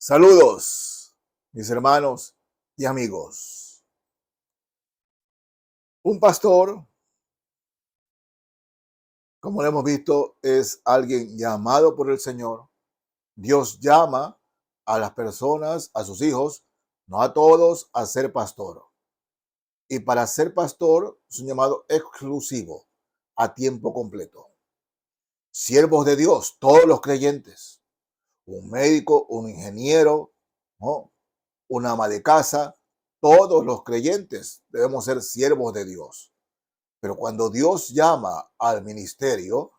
Saludos, mis hermanos y amigos. Un pastor, como lo hemos visto, es alguien llamado por el Señor. Dios llama a las personas, a sus hijos, no a todos, a ser pastor. Y para ser pastor es un llamado exclusivo, a tiempo completo. Siervos de Dios, todos los creyentes, un médico, un ingeniero, ¿no? Un ama de casa, todos los creyentes debemos ser siervos de Dios. Pero cuando Dios llama al ministerio,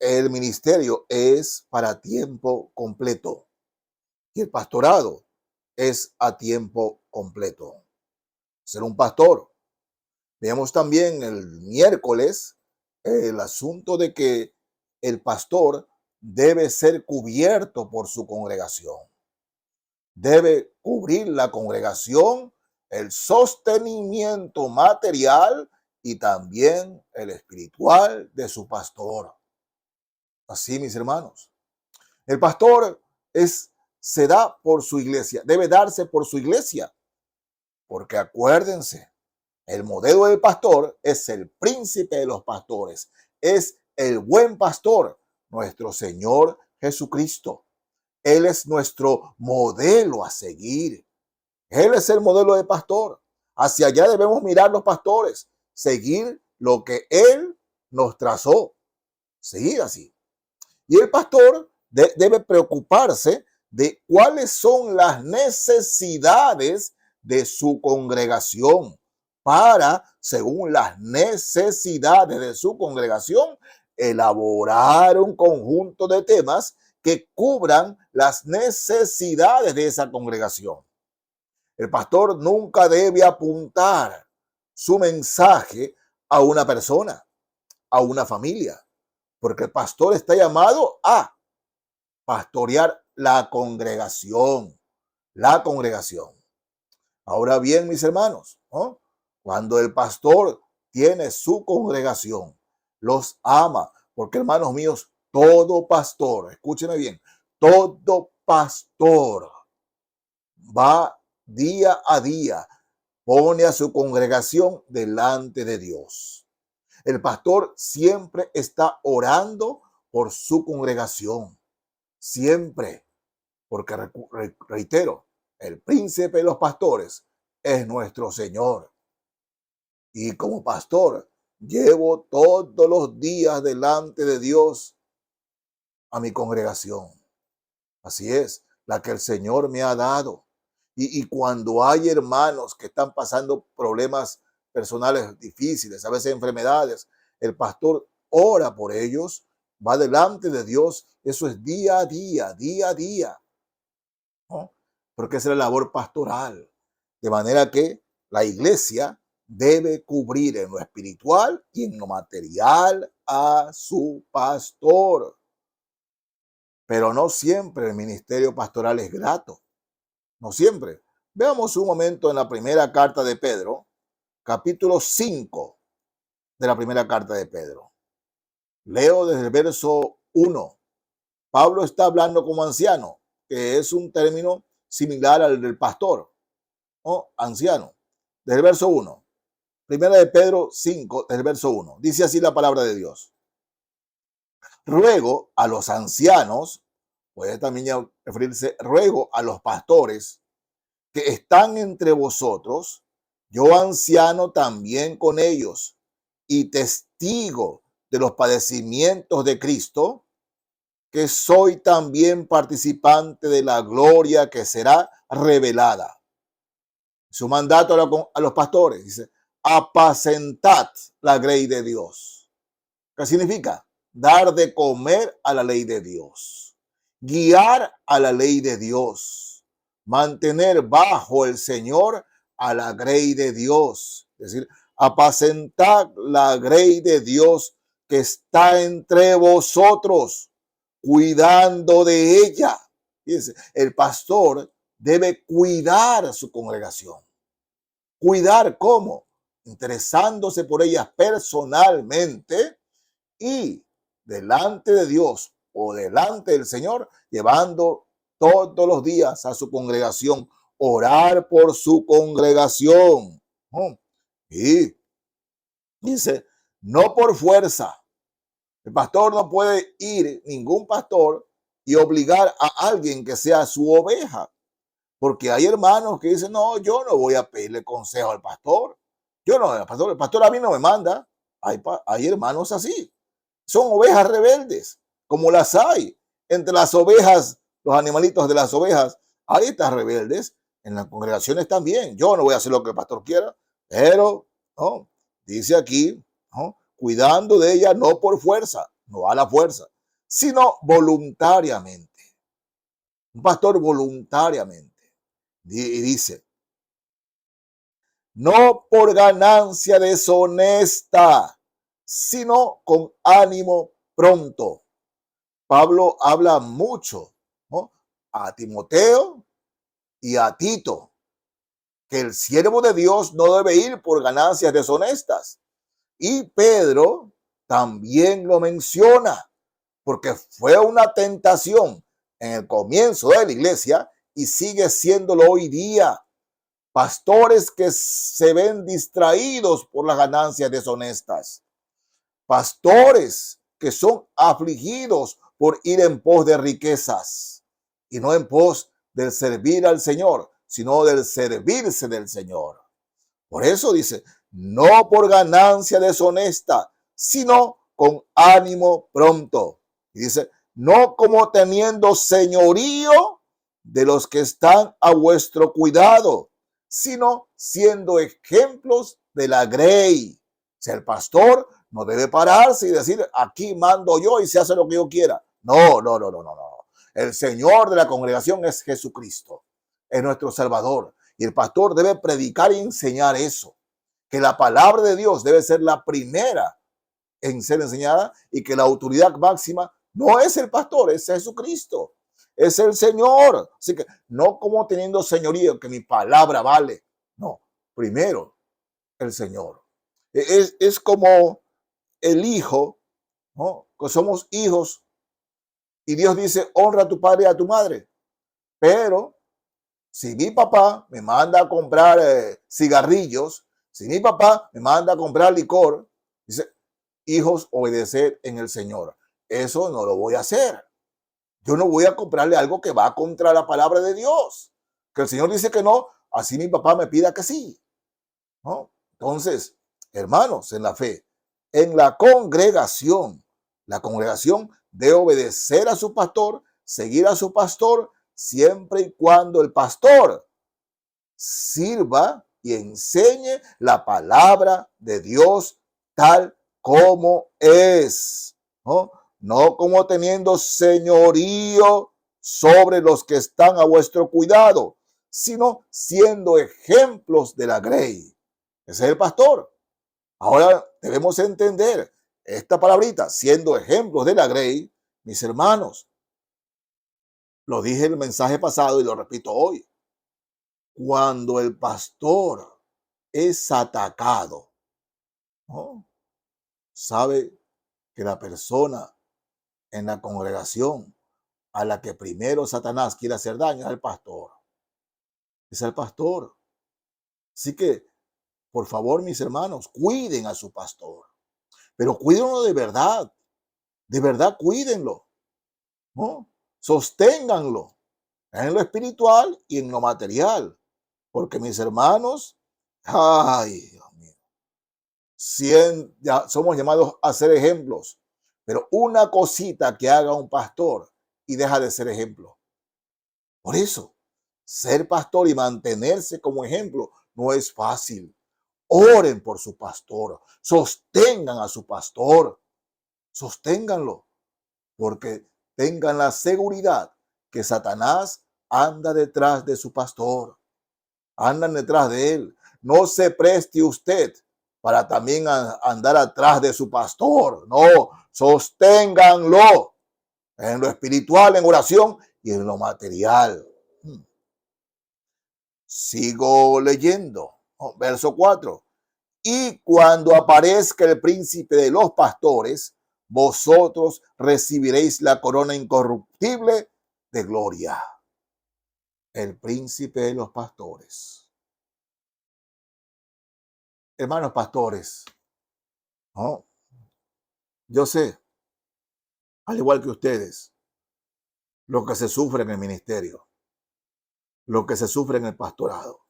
el ministerio es para tiempo completo y el pastorado es a tiempo completo. Ser un pastor. Veamos también el miércoles el asunto de que el pastor debe ser cubierto por su congregación. Debe cubrir la congregación, el sostenimiento material y también el espiritual de su pastor. Así, mis hermanos, el pastor se da por su iglesia, debe darse por su iglesia, porque acuérdense, el modelo del pastor es el príncipe de los pastores, es el buen pastor, nuestro Señor Jesucristo. Él es nuestro modelo a seguir. Él es el modelo de pastor. Hacia allá debemos mirar los pastores, seguir lo que Él nos trazó, seguir así. Y el pastor debe preocuparse de cuáles son las necesidades de su congregación para, según las necesidades de su congregación, elaborar un conjunto de temas que cubran las necesidades de esa congregación. El pastor nunca debe apuntar su mensaje a una persona, a una familia, porque el pastor está llamado a pastorear la congregación, la congregación. Ahora bien, mis hermanos, ¿no? Cuando el pastor tiene su congregación, los ama, porque hermanos míos, todo pastor, escúcheme bien, todo pastor va día a día, pone a su congregación delante de Dios. El pastor siempre está orando por su congregación, siempre, porque reitero, el príncipe de los pastores es nuestro Señor. Y como pastor, llevo todos los días delante de Dios a mi congregación. Así es, la que el Señor me ha dado. Y cuando hay hermanos que están pasando problemas personales difíciles, a veces enfermedades, el pastor ora por ellos, va delante de Dios. Eso es día a día, día a día, ¿no? Porque es la labor pastoral. De manera que la iglesia debe cubrir en lo espiritual y en lo material a su pastor. Pero no siempre el ministerio pastoral es grato. No siempre. Veamos un momento en la primera carta de Pedro, capítulo 5 de la primera carta de Pedro. Leo desde el verso 1. Pablo está hablando como anciano, que es un término similar al del pastor o anciano. Desde el verso 1. Primera de Pedro 5, desde el verso 1. Dice así la palabra de Dios. Ruego a los ancianos, puede también referirse, ruego a los pastores que están entre vosotros, yo anciano también con ellos y testigo de los padecimientos de Cristo, que soy también participante de la gloria que será revelada. Su mandato a los pastores dice, apacentad la grey de Dios. ¿Qué significa? Dar de comer a la ley de Dios, guiar a la ley de Dios, mantener bajo el Señor a la grey de Dios, es decir, apacentar la grey de Dios que está entre vosotros, cuidando de ella. Fíjense, el pastor debe cuidar a su congregación. ¿Cuidar cómo? Interesándose por ellas personalmente y delante de Dios o delante del Señor, llevando todos los días a su congregación, orar por su congregación. ¿No? Y dice, no por fuerza. El pastor no puede ir, ningún pastor, y obligar a alguien que sea su oveja. Porque hay hermanos que dicen, no, yo no voy a pedirle consejo al pastor. Yo no, el pastor a mí no me manda. Hay hermanos así. Son ovejas rebeldes, como las hay. Entre las ovejas, los animalitos de las ovejas, hay estas rebeldes. En las congregaciones también. Yo no voy a hacer lo que el pastor quiera, pero no, dice aquí, ¿no? Cuidando de ella no por fuerza, no a la fuerza, sino voluntariamente. Un pastor voluntariamente. Y dice, no por ganancia deshonesta, sino con ánimo pronto. Pablo habla mucho, ¿no?, a Timoteo y a Tito, que el siervo de Dios no debe ir por ganancias deshonestas. Y Pedro también lo menciona, porque fue una tentación en el comienzo de la iglesia y sigue siéndolo hoy día. Pastores que se ven distraídos por las ganancias deshonestas. Pastores que son afligidos por ir en pos de riquezas y no en pos del servir al Señor, sino del servirse del Señor. Por eso dice, no por ganancia deshonesta, sino con ánimo pronto. Y dice, no como teniendo señorío de los que están a vuestro cuidado, sino siendo ejemplos de la grey. O sea, el pastor no debe pararse y decir, aquí mando yo y se hace lo que yo quiera. No, no, no, no, no, no. El Señor de la congregación es Jesucristo, es nuestro Salvador. Y el pastor debe predicar y enseñar eso, que la palabra de Dios debe ser la primera en ser enseñada y que la autoridad máxima no es el pastor, es Jesucristo, es el Señor. Así que no como teniendo señorío, que mi palabra vale. No, primero el Señor. Es como el hijo, ¿no?, que somos hijos y Dios dice, honra a tu padre y a tu madre. Pero si mi papá me manda a comprar cigarrillos, si mi papá me manda a comprar licor, dice, hijos, obedeced en el Señor. Eso no lo voy a hacer. Yo no voy a comprarle algo que va contra la palabra de Dios. Que el Señor dice que no, así mi papá me pida que sí, ¿no? Entonces, hermanos, en la fe, en la congregación debe obedecer a su pastor, seguir a su pastor, siempre y cuando el pastor sirva y enseñe la palabra de Dios tal como es, ¿no? No como teniendo señorío sobre los que están a vuestro cuidado, sino siendo ejemplos de la grey. Ese es el pastor. Ahora debemos entender esta palabrita, siendo ejemplos de la grey, mis hermanos. Lo dije en el mensaje pasado y lo repito hoy. Cuando el pastor es atacado, ¿no?, sabe que la persona en la congregación a la que primero Satanás quiere hacer daño es el pastor. Es el pastor. Así que, por favor, mis hermanos, cuiden a su pastor. Pero cuídenlo de verdad cuídenlo, ¿no? Sosténganlo en lo espiritual y en lo material. Porque mis hermanos, ay, Dios mío, ya somos llamados a ser ejemplos, pero una cosita que haga un pastor y deja de ser ejemplo. Por eso, ser pastor y mantenerse como ejemplo no es fácil. Oren por su pastor, sostengan a su pastor, sosténganlo, porque tengan la seguridad que Satanás anda detrás de su pastor, andan detrás de él. No se preste usted para también andar atrás de su pastor. No, sosténganlo en lo espiritual, en oración y en lo material. Sigo leyendo. Verso 4. Y cuando aparezca el príncipe de los pastores, vosotros recibiréis la corona incorruptible de gloria. el príncipe de los pastores. Hermanos pastores, ¿no? Yo sé, al igual que ustedes, lo que se sufre en el ministerio, lo que se sufre en el pastorado.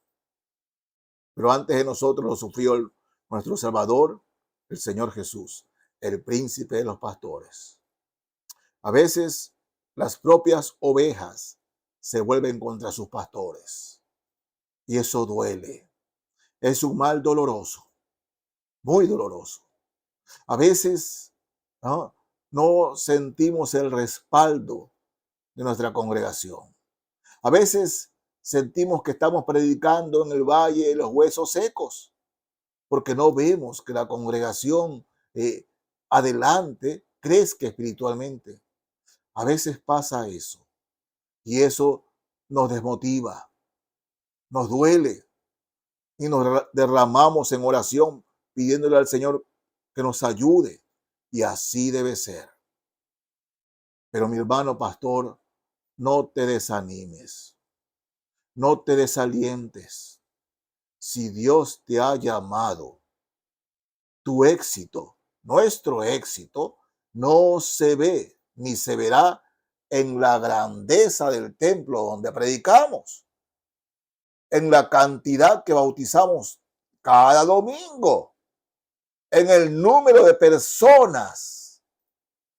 Pero antes de nosotros lo sufrió nuestro Salvador, el Señor Jesús, el príncipe de los pastores. A veces las propias ovejas se vuelven contra sus pastores. Y eso duele. Es un mal doloroso, muy doloroso. A veces no sentimos el respaldo de nuestra congregación. A veces sentimos que estamos predicando en el valle de los huesos secos, porque no vemos que la congregación adelante crezca espiritualmente. A veces pasa eso y eso nos desmotiva, nos duele y nos derramamos en oración pidiéndole al Señor que nos ayude, y así debe ser. Pero mi hermano pastor, no te desanimes, no te desalientes. Si Dios te ha llamado, tu éxito, nuestro éxito, no se ve ni se verá en la grandeza del templo donde predicamos, en la cantidad que bautizamos cada domingo, en el número de personas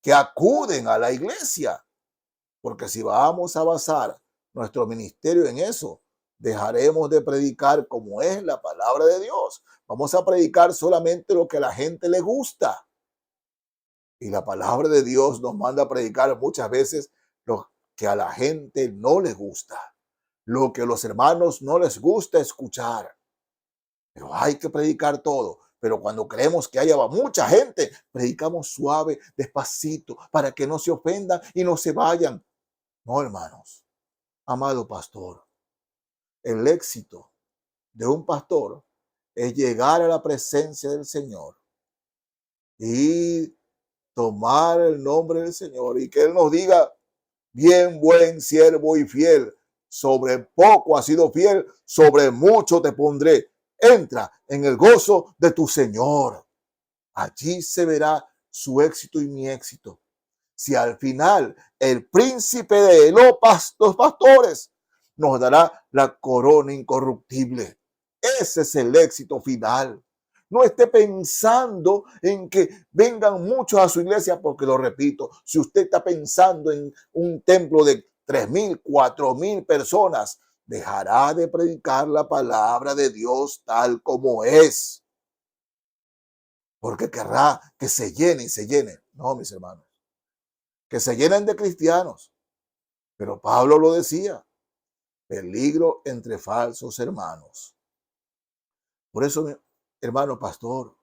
que acuden a la iglesia. Porque si vamos a basar nuestro ministerio en eso, dejaremos de predicar como es la palabra de Dios. Vamos a predicar solamente lo que a la gente le gusta. Y la palabra de Dios nos manda a predicar muchas veces lo que a la gente no le gusta, lo que a los hermanos no les gusta escuchar. Pero hay que predicar todo. Pero cuando creemos que haya mucha gente, predicamos suave, despacito, para que no se ofendan y no se vayan. No, hermanos, amado pastor, el éxito de un pastor es llegar a la presencia del Señor y tomar el nombre del Señor y que Él nos diga: bien, buen siervo y fiel, sobre poco has sido fiel, sobre mucho te pondré. Entra en el gozo de tu Señor. Allí se verá su éxito y mi éxito. Si al final el príncipe de los pastores nos dará la corona incorruptible. Ese es el éxito final. No esté pensando en que vengan muchos a su iglesia, porque lo repito, si usted está pensando en un templo de 3,000, 4,000 personas, dejará de predicar la palabra de Dios tal como es, porque querrá que se llene y se llene. No, mis hermanos, que se llenen de cristianos. Pero Pablo lo decía: peligro entre falsos hermanos. Por eso, mi hermano pastor,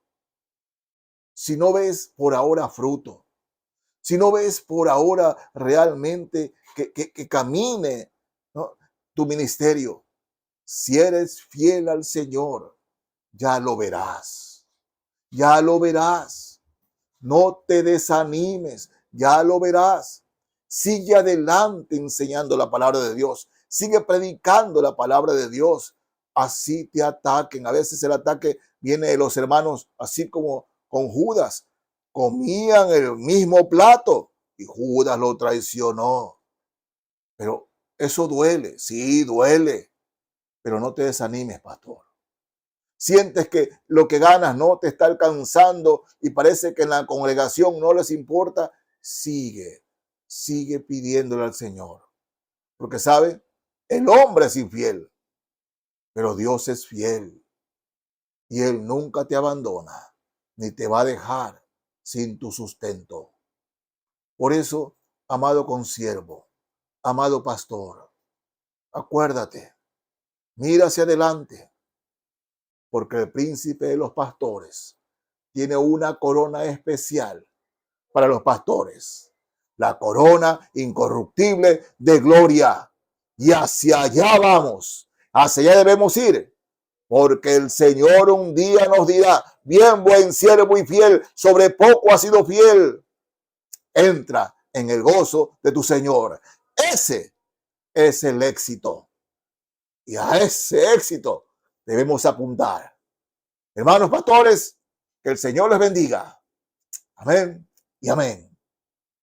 si no ves por ahora fruto, si no ves por ahora realmente que camine, ¿no?, tu ministerio, si eres fiel al Señor, ya lo verás, ya lo verás. No te desanimes, ya lo verás. Sigue adelante enseñando la palabra de Dios. Sigue predicando la palabra de Dios. Así te ataquen. A veces el ataque viene de los hermanos, así como con Judas. Comían el mismo plato y Judas lo traicionó. Pero eso duele, sí, duele. Pero no te desanimes, pastor. Sientes que lo que ganas no te está alcanzando y parece que en la congregación no les importa, sigue pidiéndole al Señor. Porque sabe, el hombre es infiel, pero Dios es fiel y Él nunca te abandona ni te va a dejar sin tu sustento. Por eso, amado consiervo, amado pastor, acuérdate, mira hacia adelante, porque el príncipe de los pastores tiene una corona especial para los pastores, la corona incorruptible de gloria. Y hacia allá vamos, hacia allá debemos ir, porque el Señor un día nos dirá: bien, buen siervo y fiel, sobre poco has sido fiel, entra en el gozo de tu Señor. Ese es el éxito. Y a ese éxito debemos apuntar. Hermanos pastores, que el Señor les bendiga. Amén y amén.